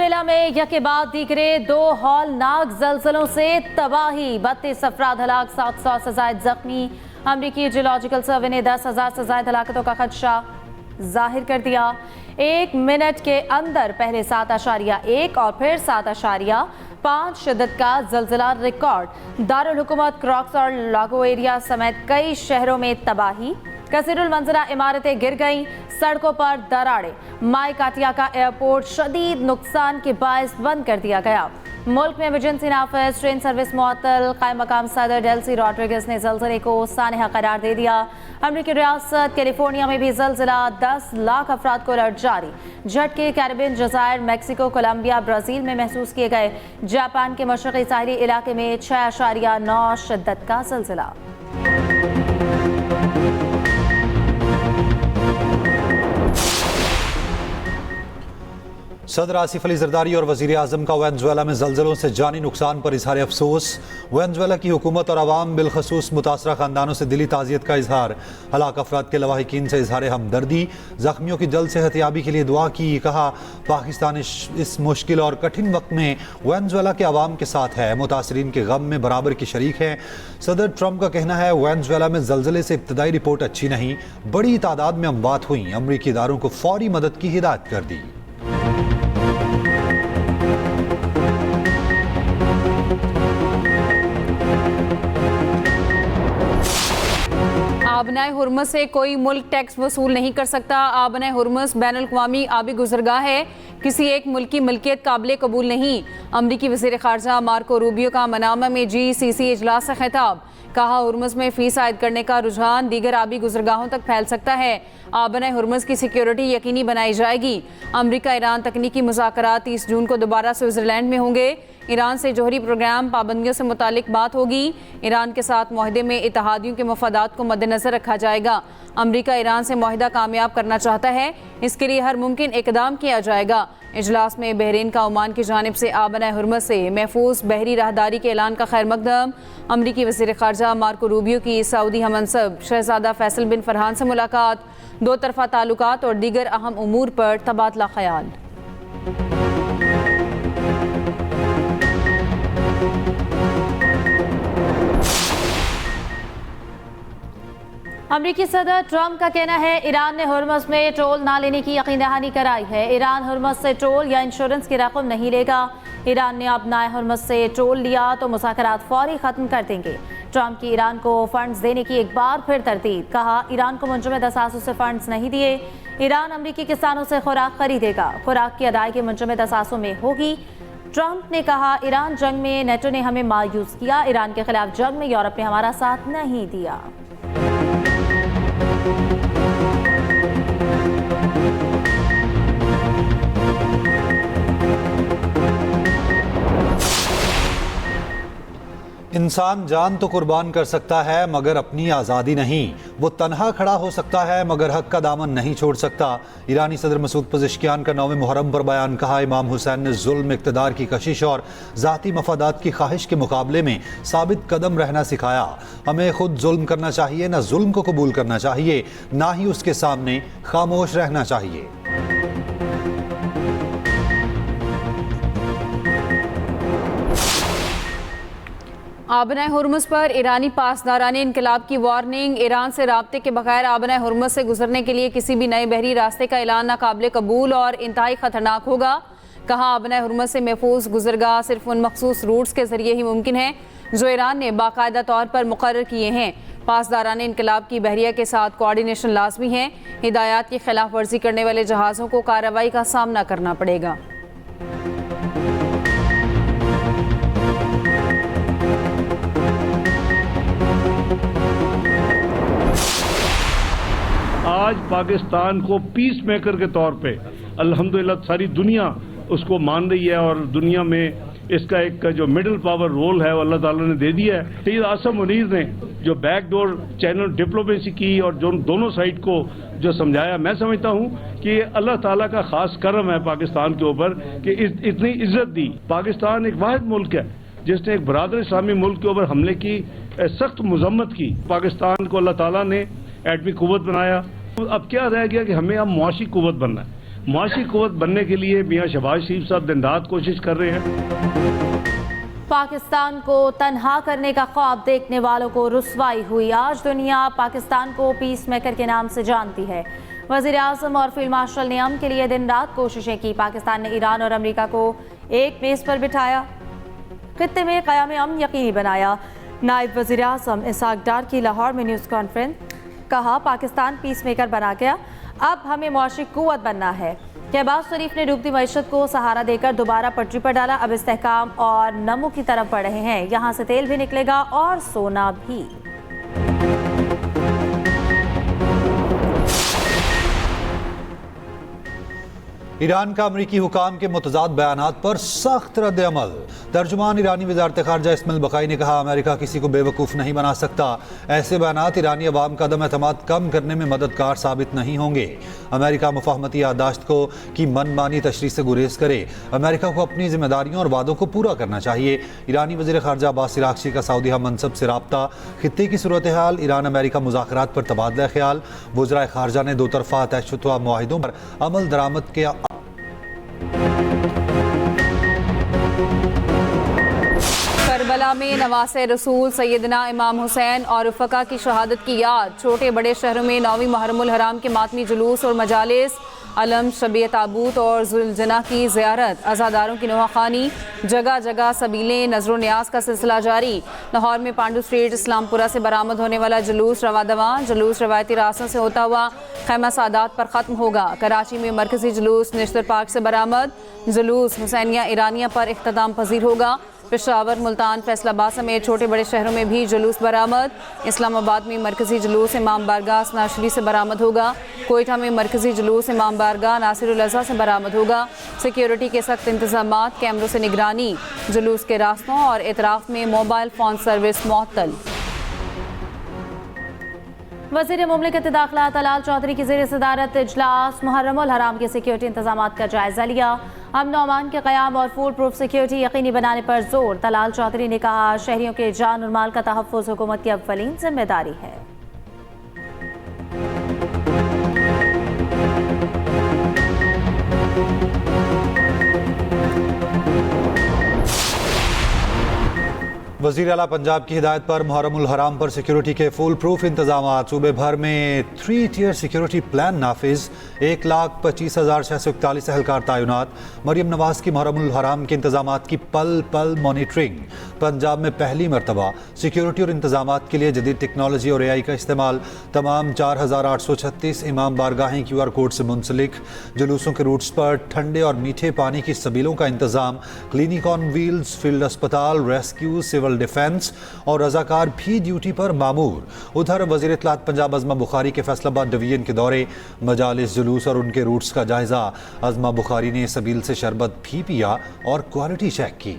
Venezuela में यके बाद दीगरे 2 हौलनाक जलजलों से तबाही, 32 अफराद हलाक, 700 से ज्यादा जख्मी। अमरीकी जियोलॉजिकल सर्वे ने 10,000 से ज्यादा हलाकतों का खदशा जाहिर कर दिया। 1 मिनट के अंदर पहले 7.1 और फिर 7.5 शिद्दत का जलजिला रिकॉर्ड। दारुल हुकूमत क्रॉक्स और लागो एरिया समेत कई शहरों में तबाही, कसीरुल मंजरा इमारतें गिर गईं, सड़कों पर दरारें। माइकाटिया का एयरपोर्ट शदीद नुकसान के बायस बंद कर दिया गया। मुल्क में इमरजेंसी नाफिज, ट्रेन सर्विस मुअत्तल। कायम मकाम सदर डेल्सी रॉड्रिगेज ने जलजिले को सानहा करार दे दिया। अमरीकी रियासत कैलिफोर्निया में भी जलजिला, 10 लाख अफराद को अलर्ट जारी। झटके कैरिबियन जजायर, मैक्सिको, कोलंबिया, ब्राजील में महसूस किए गए। जापान के मशरक़ी साहिली इलाके में 6.9 शिद्दत का जलजिला। सदर आसिफ अली जरदारी और वज़ीर आज़म का वेनेजुएला में जलजलों से जानी नुकसान पर इजहार अफसोस। वेनेजुएला की हुकूमत और अवाम बिलखसूस मुतासरा खानदानों से दिली ताज़ियत का इजहार। हलाक अफराद के लवाहिकीन से इजहार हमदर्दी, जख्मियों की जल्द सेहतयाबी के लिए दुआ की। कहा, पाकिस्तान इस मुश्किल और कठिन वक्त में वेनेजुएला के अवाम के साथ है, मुतासरीन के गम में बराबर की शरीक है। सदर ट्रंप का कहना है, वेनेजुएला में जलजले से इब्तदाई रिपोर्ट अच्छी नहीं, बड़ी तादाद में अमवात हुई। अमरीकी इदारों को फौरी मदद की हिदायत कर दी। आबनाए हुर्मुज़ से कोई मुल्क टैक्स वसूल नहीं कर सकता। आबनाए हुर्मुज़ बैनुल-अक़वामी आबी गुज़रगाह है, किसी एक मुल्क की मिल्कियत काबिल कबूल नहीं। अमरीकी वज़ीर ख़ारजा मार्को रूबियो का मनामा में GCC इजलास से खिताब। कहा, हुर्मुज़ में फ़ीस आयद करने का रुझान दीगर आबी गुज़रगाहों तक फैल सकता है। आबनाए हुर्मुज़ की सिक्योरिटी यकीनी बनाई जाएगी। अमरीका ईरान तकनीकी मुज़ाकरात 30 जून को दोबारा स्विट्ज़रलैंड में होंगे। ईरान से जोहरी प्रोग्राम पाबंदियों से मुतालिक बात होगी। ईरान के साथ मुआहदे में इत्तेहादियों के मफादात को मद्देनज़र रखा जाएगा। अमरीका ईरान से मुआहदा कामयाब करना चाहता है, इसके लिए हर मुमकिन इक़दाम किया जाएगा। इजलास में बहरीन का ओमान की जानिब से आबनाए हुर्मुज़ से महफूज बहरी राहदारी के ऐलान का खैर मकदम। अमरीकी वज़ीर ख़ारजा मार्को रूबियो की सऊदी हमनसब शहज़ादा फैसल बिन फरहान से मुलाकात। 2 तरफ़ा ताल्लुकात और दीगर अहम उमूर पर तबादला ख्याल। अमरीकी सदर ट्रंप का कहना है, ईरान ने हुर्मुज़ में टोल ना लेने की यकीन दहानी कराई है। ईरान हुर्मुज़ से टोल या इंश्योरेंस की रकम नहीं लेगा। ईरान ने अपनाए हुर्मुज़ से टोल लिया तो मुज़ाकरात फौरी ख़त्म कर देंगे। ट्रंप की ईरान को फंड्स देने की एक बार फिर तरतीब। कहा, ईरान को मुंजमद असासों से फंड्स नहीं दिए। ईरान अमरीकी किसानों से खुराक खरीदेगा, खुराक की अदायगी मुंजमद असासों में होगी। ट्रंप ने कहा, ईरान जंग में नेटो ने हमें मायूस किया। ईरान के खिलाफ जंग में यूरोप ने हमारा साथ नहीं दिया। इंसान जान तो कुर्बान कर सकता है मगर अपनी आज़ादी नहीं। वो तन्हा खड़ा हो सकता है मगर हक का दामन नहीं छोड़ सकता। ईरानी सदर मसूद पज़ेश्कियान का 9वें मुहर्रम पर बयान। कहा, इमाम हुसैन ने जुल्म, इक़्तिदार की कशिश और ज़ाती मफादात की ख्वाहिश के मुकाबले में साबित कदम रहना सिखाया। हमें खुद जुल्म करना चाहिए, ना जुल्म को कबूल करना चाहिए, ना ही उसके सामने खामोश रहना चाहिए। आबनाए हुर्मुज़ पर ईरानी पासदाराने इनकलाब की वार्निंग। ईरान से राब्ते के बगैर आबनाए हुर्मुज़ से गुजरने के लिए किसी भी नए बहरी रास्ते का ऐलान नाकाबिल कबूल और इंतहाई ख़तरनाक होगा। कहा, आबनाए हुर्मुज़ से महफूज गुजरगाह सिर्फ उन मखसूस रूट्स के जरिए ही मुमकिन है जो ईरान ने बाकायदा तौर पर मुकर्रर किए हैं। पासदाराने इनकलाब की बहरिया के साथ कोऑर्डिनेशन लाजमी है। हिदायत की खिलाफ वर्जी करने वाले जहाज़ों को कार्रवाई का सामना करना पड़ेगा। आज पाकिस्तान को पीस मेकर के तौर पे अल्हम्दुलिल्लाह सारी दुनिया उसको मान रही है और दुनिया में इसका एक जो मिडिल पावर रोल है वो अल्लाह ताला ने दे दिया है। सैयद आसिम मुनीर ने जो बैकडोर चैनल डिप्लोमेसी की और जो दोनों साइड को जो समझाया, मैं समझता हूँ कि अल्लाह ताला का खास करम है पाकिस्तान के ऊपर कि इतनी इज्जत दी। पाकिस्तान एक वाहिद मुल्क है जिसने एक बरादर इस्लामी मुल्क के ऊपर हमले की सख्त मजम्मत की। पाकिस्तान को अल्लाह ताला ने एटमी कुव्वत बनाया। अब क्या रह गया कि हमें अब मुआशी कुव्वत बनना है। मुआशी कुव्वत बनने के लिए मियाँ शहबाज शरीफ साहब दिन रात कोशिश कर रहे हैं। पाकिस्तान को तन्हा करने का ख्वाब देखने वालों को रुसवाई हुई। आज दुनिया पाकिस्तान को पीस मेकर के नाम से जानती है। वज़ीर आज़म और फील्ड मार्शल ने अमन के लिए दिन रात कोशिशें की। पाकिस्तान ने ईरान और अमेरिका को एक मेज़ पर बिठाया, खित्ते में क़याम अमन यकीनी बनाया। नायब वज़ीर आज़म इसहाक डार की लाहौर में न्यूज़ कॉन्फ्रेंस, कहा पाकिस्तान पीस मेकर बना गया, अब हमें मुआशी कुव्वत बनना है। शहबाज शरीफ ने डूबती मईशत को सहारा देकर दोबारा पटरी पर डाला। अब इस्तेहकाम और नमो की तरफ बढ़ रहे हैं। यहाँ से तेल भी निकलेगा और सोना भी। ईरान का अमरीकी हुकाम के मुतज़ाद बयानात पर सख्त रद्द अमल। तर्जुमान ईरानी वज़ारत ख़ारजा इस्माइल बक़ाई ने कहा, अमेरिका किसी को बेवकूफ़ नहीं बना सकता। ऐसे बयानात ईरानी अवाम का अदम एतमाद कम करने में मददगार साबित नहीं होंगे। अमेरिका मुफाहमती याददाश्त को की मनमानी तशरीह से गुरेज करे। अमेरिका को अपनी जिम्मेदारियों और वादों को पूरा करना चाहिए। ईरानी वज़ीर ख़ारजा अब्बास इराक़ची का सऊदी मनसब से रब्ता, खित्ते की सूरत हाल, ईरान अमेरिका मुज़ाकरात पर तबादला ख्याल। वज़राए ख़ारजा ने दो तरफ़ा तयशुदा मुआहिदों पर अमल दरामद किया। करबला में नवासे रसूल सैयदना इमाम हुसैन और रुफ़का की शहादत की याद। छोटे बड़े शहरों में 9वीं मुहर्रमुल हराम के मातमी जुलूस और मजालिस, अलम शबीय ताबूत और जुलजना की ज़ियारत, अज़ादारों की नवाखानी, जगह जगह सबीलें, नजर न्याज का सिलसिला जारी। लाहौर में पांडू स्ट्रीट इस्लामपुरा से बरामद होने वाला जुलूस रवादवा। जुलूस रवायती रास्तों से होता हुआ खैमा सादात पर ख़त्म होगा। कराची में मरकजी जुलूस निश्तर पार्क से बरामद। जुलूस हुसैनिया ईरानिया पर इख्तिताम पजीर होगा। पेशावर, मुल्तान, फैसलाबाद समेत छोटे बड़े शहरों में भी जुलूस बरामद। इस्लामाबाद में मरकजी जुलूस इमाम बारगाह असनाशरी से बरामद होगा। कोयटा में मरकजी जुलूस इमाम बारगाह नासिरुल अज़ा से बरामद होगा। सिक्योरिटी के सख्त इंतजामात, कैमरों से निगरानी। जुलूस के रास्तों और एतराफ़ में मोबाइल फ़ोन सर्विस मुअत्तल। वज़ीर मुमलिकत दाखिला तलाल चौधरी की ज़ेर सदारत इजलास मुहर्रमुल हराम के सिक्योरिटी इंतजामात का जायज़ा लिया। अमन और अमान के क़याम और फूल प्रूफ सिक्योरिटी यकीनी बनाने पर जोर। तलाल चौधरी ने कहा, शहरियों के जान और माल का तहफ़्फ़ुज़ हुकूमत की अव्वलीन जिम्मेदारी है। वज़ीर आला पंजाब की हिदायत पर मुहर्रमुल हराम पर सिक्योरिटी के फुल प्रूफ इंतजाम। सूबे भर में 3 टियर सिक्योरिटी प्लान नाफिज। 1,25,641 एहलकार तैनात। मरियम नवाज की मुहर्रमुल हराम के इंतजाम की पल पल मॉनिटरिंग। पंजाब में पहली मरतबा सिक्योरिटी और इंतजाम के लिए जदीद टेक्नोलॉजी और AI का इस्तेमाल। तमाम 4,836 इमाम बारगाहें QR कोड से मुंसलिक। जुलूसों के रूट्स पर ठंडे और मीठे पानी की सबीलों का इंतजाम। क्लिनिक ऑन व्हील्स, फील्ड अस्पताल, रेस्क्यू, सिविल डिफेंस और रजाकार भी ड्यूटी पर मामूर। उधर वज़ीर इत्तलात पंजाब अज़मा बुखारी के फैसलाबाद डिवीजन के दौरे, मजालिस, जुलूस और उनके रूट्स का जायजा। अज़मा बुखारी ने सबील से शरबत भी पिया और क्वालिटी चेक की।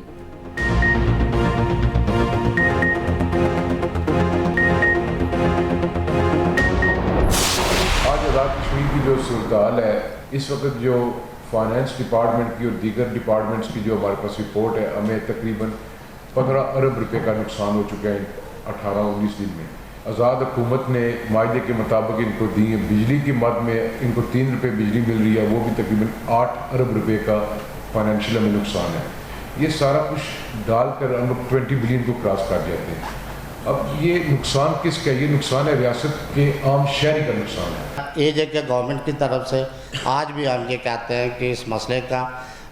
आज आज़ाद कश्मीर की जो सूरत हाल है, इस वक्त जो फाइनेंस डिपार्टमेंट की और दीगर डिपार्टमेंट्स की जो हमारे पास रिपोर्ट है, हमें तकरीबन 15 अरब रुपए का नुकसान हो चुका है 18-19 दिन में। आज़ाद हुकूमत ने मायदे के मुताबिक इनको दी है। बिजली की मद में इनको 3 रुपये बिजली मिल रही है, वो भी तकरीबन 8 अरब रुपए का फाइनेंशियल हमें नुकसान है। ये सारा कुछ डालकर हम लोग 20 बिलियन को क्रॉस कर जाते हैं। अब ये नुकसान किसका? ये नुकसान है रियासत के आम शहरी का नुकसान है। ये जगह गवर्नमेंट की तरफ से आज भी हम ये कहते हैं कि इस मसले का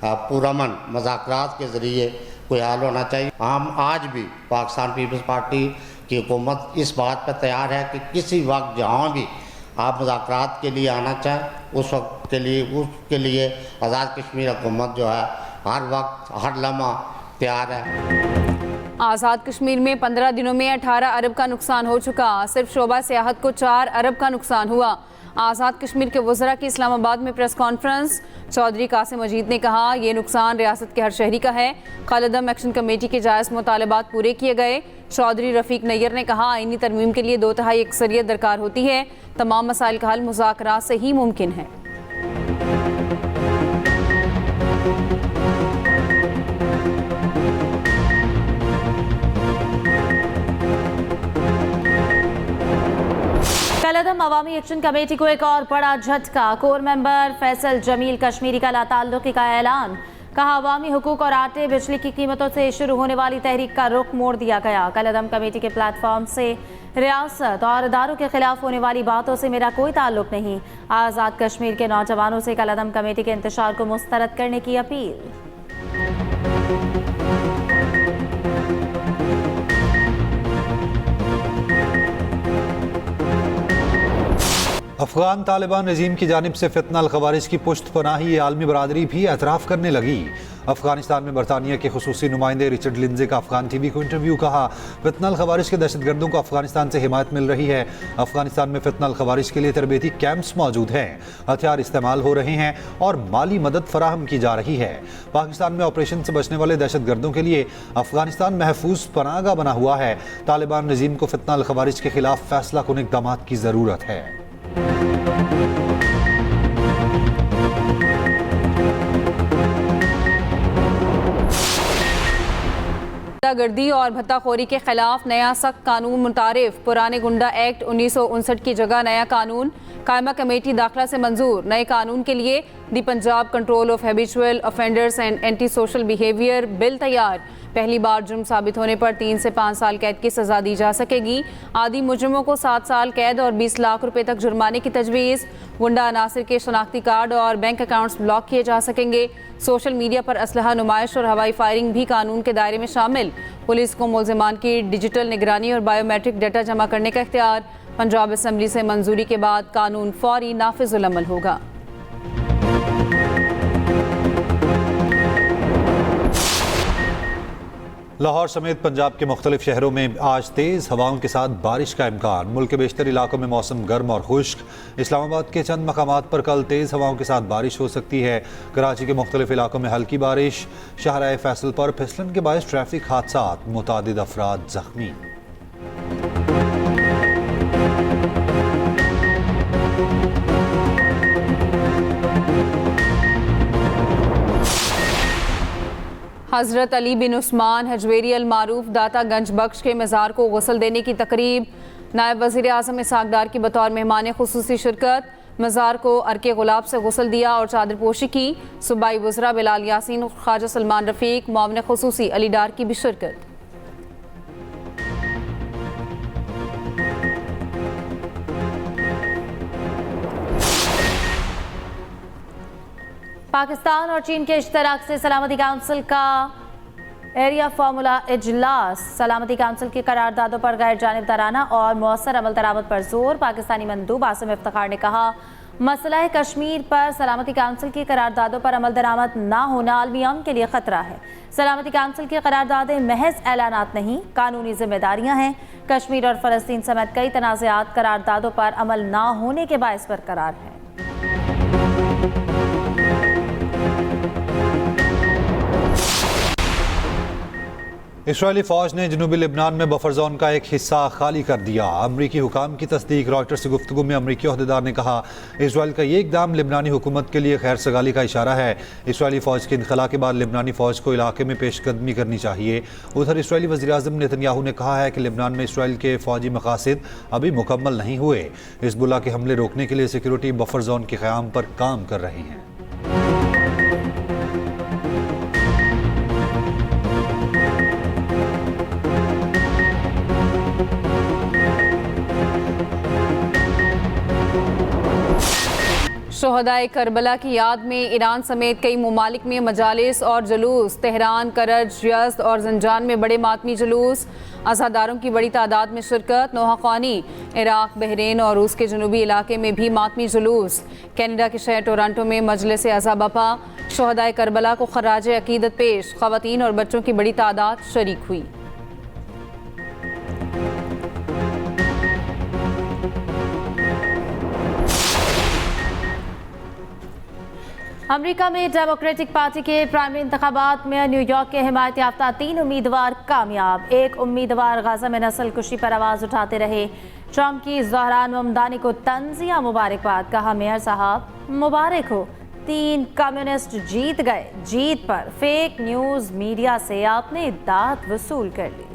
पुरअमन मुज़ाकरात के ज़रिए कोई हल होना चाहिए। हम आज भी पाकिस्तान पीपल्स पार्टी की हुकूमत इस बात पर तैयार है कि किसी वक्त जहाँ भी आप मुज़ाकरात के लिए आना चाहें, उस वक्त के लिए उसके लिए आज़ाद कश्मीर हुकूमत जो है हर वक्त हर लम्हा तैयार है। आज़ाद कश्मीर में 15 दिनों में 18 अरब का नुकसान हो चुका। सिर्फ शोबा सियाहत को 4 अरब का नुकसान हुआ। आज़ाद कश्मीर के वज़रा की इस्लामाबाद में प्रेस कॉन्फ्रेंस। चौधरी कासिम मजीद ने कहा, ये नुकसान रियासत के हर शहरी का है। खालिदम एक्शन कमेटी के जायज़ मुतालबात पूरे किए गए। चौधरी रफ़ीक नैयर ने कहा, आईनी तरमीम के लिए 2/3 अक्सरियत दरकार होती है। तमाम मसाइल का हल मुज़ाकरात से ही मुमकिन है। कलअदम अवामी एक्शन कमेटी को एक और बड़ा झटका। कोर मेंबर फैसल जमील कश्मीरी का लाताल्लुकी का ऐलान। कहा अवामी हुकूक और आटे बिजली की कीमतों से शुरू होने वाली तहरीक का रुख मोड़ दिया गया। कलअदम कमेटी के प्लेटफॉर्म से रियासत और इदारों के खिलाफ होने वाली बातों से मेरा कोई ताल्लुक नहीं। आज़ाद कश्मीर के नौजवानों से कलअदम कमेटी के इंतशार को मुस्तरद करने की अपील। अफगान तालिबान रजीम की जानिब से फितना अल खवारिज की पुश्त पनाही आलमी बरादरी भी एतराफ़ करने लगी। अफगानिस्तान में बरतानिया के खुसूसी नुमाइंदे रिचर्ड लिंजे का अफगान टीवी को इंटरव्यू। कहा फितना अल खवारिज के दहशतगर्दों को अफगानिस्तान से हिमायत मिल रही है। अफगानिस्तान में फितना अल खवारिज के लिए तरबेती कैंप्स मौजूद हैं, हथियार इस्तेमाल हो रहे हैं और माली मदद फराहम की जा रही है। पाकिस्तान में ऑपरेशन से बचने वाले दहशतगर्दों के लिए अफगानिस्तान महफूज पनाहगाह बना हुआ है। तालिबान रजीम को फितना अल खवारिज के खिलाफ फैसला कुन इक़दाम की ज़रूरत है। गुंडागर्दी और भत्ताखोरी के खिलाफ नया सख्त कानून मुतारिफ। पुराने गुंडा एक्ट 1959 की जगह नया कानून। कायमा कमेटी दाखिला से मंजूर। नए कानून के लिए the Punjab control of habitual offenders and anti social behaviour bill तैयार। पहली बार जुर्म साबित होने पर 3 से 5 साल कैद की सजा दी जा सकेगी। आदि मुजरिमों को 7 साल कैद और 20 लाख रुपए तक जुर्माने की तजवीज़। गुंडा अनासिर के शनाख्ती कार्ड और बैंक अकाउंट्स ब्लॉक किए जा सकेंगे। सोशल मीडिया पर असलहा नुमाइश और हवाई फायरिंग भी कानून के दायरे में शामिल। पुलिस को मुलजिमान की डिजिटल निगरानी और बायोमेट्रिक डाटा जमा करने का इख्तियार। पंजाब असम्बली से मंजूरी के बाद कानून फौरी नाफिजुल अमल होगा। लाहौर समेत पंजाब के मुख्तलिफ शहरों में आज तेज़ हवाओं के साथ बारिश का इम्कान। मुल्क के बेशतर इलाकों में मौसम गर्म और खुश्क। इस्लामाबाद के चंद मकामात पर कल तेज़ हवाओं के साथ बारिश हो सकती है। कराची के मुख्तलिफ इलाकों में हल्की बारिश। शाहराह फैसल पर फिसलन के बायस ट्रैफिक हादसात, मुतादिद अफराद जख्मी। हज़रत अली बिन उस्मान हजवेरी अल मारूफ दाता गंज बख्श के मज़ार को गुस्ल देने की तकरीब। नायब वज़ीर आज़म इसहाक़ डार की बतौर मेहमान खुसूसी शिरकत। मज़ार को अर्के गुलाब से गुस्ल दिया और चादर पोशी की। सूबाई वज़रा बिलाल यासीन और ख्वाजा सलमान रफ़ीक, मामले खुसूसी अली डार की भी शिरकत। पाकिस्तान और चीन के इश्तराक से सलामती काउंसिल का एरिया फार्मूला इजलास। सलामती काउंसिल की करारदादों पर गैर जानिबदाराना और मौसर अमल दरामद पर जोर। पाकिस्तानी मंदूब आसिम इफ्तिखार ने कहा मसला कश्मीर पर सलामती काउंसिल की करारदादों पर अमल दरामद ना होना आलमी अमन के लिए खतरा है। सलामती काउंसिल की करारदादें महज ऐलानात नहीं, कानूनी जिम्मेदारियां हैं। कश्मीर और फ़लस्तीन समेत कई तनाज़ात करारदादों पर अमल ना होने के बायस बरकरार है। इसराइली फ़ौज ने जनूबी लिबनान में बफर जोन का एक हिस्सा खाली कर दिया। अमरीकी हुकाम की तस्दीक। रॉयटर्स से गुफ्तगू में अमरीकी अहदेदार ने कहा इसराइल का ये इकदाम लिबनानी हुकूमत के लिए खैर सगाली का इशारा है। इसराइली फ़ौज के इनखला के बाद लिबनानी फ़ौज को इलाके में पेशकदमी करनी चाहिए। उधर इसराइली वज़ीर आज़म नेतन्याहू ने कहा है कि लिबनान में इसराइल के फ़ौजी मकासद अभी मुकम्मल नहीं हुए। हिज़्बुल्लाह के हमले रोकने के लिए सिक्योरिटी बफर जोन के क़याम पर काम कर रही हैं। शोहदाए करबला की याद में ईरान समेत कई ममालिक में मजालिस और जुलूस। तेहरान, करज, यज़्द और ज़ंजान में बड़े मातमी जुलूस। अज़ादारों की बड़ी तादाद में शिरकत। नोहा ख़्वानी। इराक़, बहरीन और रूस के जनूबी इलाके में भी मातमी जुलूस। कनाडा के शहर टोरंटो में मजलिस अज़ा बपा। शोहदाए करबला को खराज अक़ीदत पेश। ख़वातीन और बच्चों की बड़ी तादाद शरीक हुई। अमेरिका में डेमोक्रेटिक पार्टी के प्राइमरी इंतखाबात में न्यूयॉर्क के हिमायत याफ्ता 3 उम्मीदवार कामयाब। एक उम्मीदवार गाजा में नस्ल कुशी पर आवाज़ उठाते रहे। ट्रंप की ज़हरान ममदानी को तंज़िया मुबारकबाद। कहा मेयर साहब मुबारक हो, 3 कम्युनिस्ट जीत गए। जीत पर फेक न्यूज़ मीडिया से आपने दाद वसूल कर ली।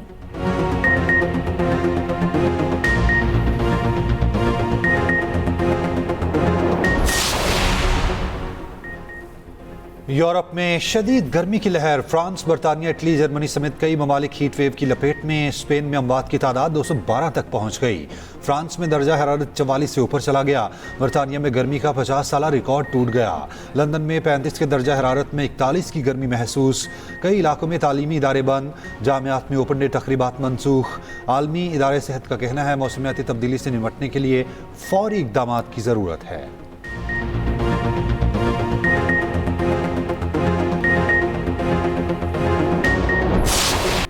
यूरोप में शदीद गर्मी की लहर। फ्रांस, बरतानिया, इटली, जर्मनी समेत कई ममालिक हीट वेव की लपेट में। स्पेन में अमवात की तादाद 212 तक पहुंच गई। फ्रांस में दर्जा हरारत 44 से ऊपर चला गया। बरतानिया में गर्मी का 50 साला रिकॉर्ड टूट गया। लंदन में 35 के दर्जा हरारत में 41 की गर्मी महसूस। कई इलाकों में तालीमी इदारे बंद, जामियात में ओपन डे तकरीबात मनसूख। आलमी इदारे सेहत का कहना है मौसमियाती तब्दीली से निपटने के लिए फौरी इकदाम की ज़रूरत है।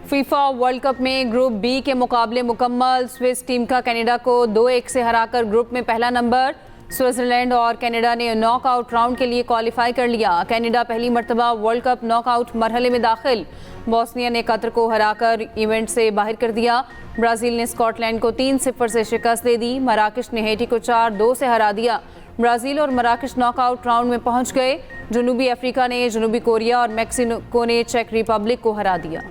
फीफा वर्ल्ड कप में ग्रुप बी के मुकाबले मुकम्मल। स्विस टीम का कनाडा को 2-1 से हराकर ग्रुप में पहला नंबर। स्विट्जरलैंड और कनाडा ने नॉकआउट राउंड के लिए क्वालिफाई कर लिया। कनाडा पहली मर्तबा वर्ल्ड कप नॉकआउट मरहले में दाखिल। बोस्निया ने कतर को हराकर इवेंट से बाहर कर दिया। ब्राज़ील ने स्कॉटलैंड को 3-0 से शिकस्त दे दी। मराकश ने हैटी को 4-2 से हरा दिया। ब्राज़ील और मराकश नॉकआउट राउंड में पहुंच गए। जनूबी अफ्रीका ने जनूबी कोरिया और मैक्सिको ने चेक रिपब्लिक को हरा दिया।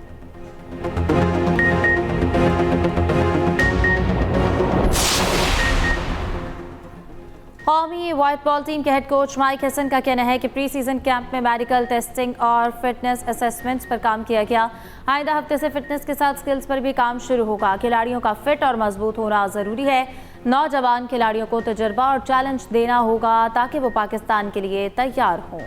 कौमी वाइट बॉल टीम के हेड कोच माइक हसन का कहना है कि प्री सीजन कैंप में मेडिकल टेस्टिंग और फिटनेस असेसमेंट्स पर काम किया गया। आइंदा हफ्ते से फिटनेस के साथ स्किल्स पर भी काम शुरू होगा। खिलाड़ियों का फिट और मजबूत होना ज़रूरी है। नौजवान खिलाड़ियों को तजुर्बा और चैलेंज देना होगा ताकि वो पाकिस्तान के लिए तैयार हों।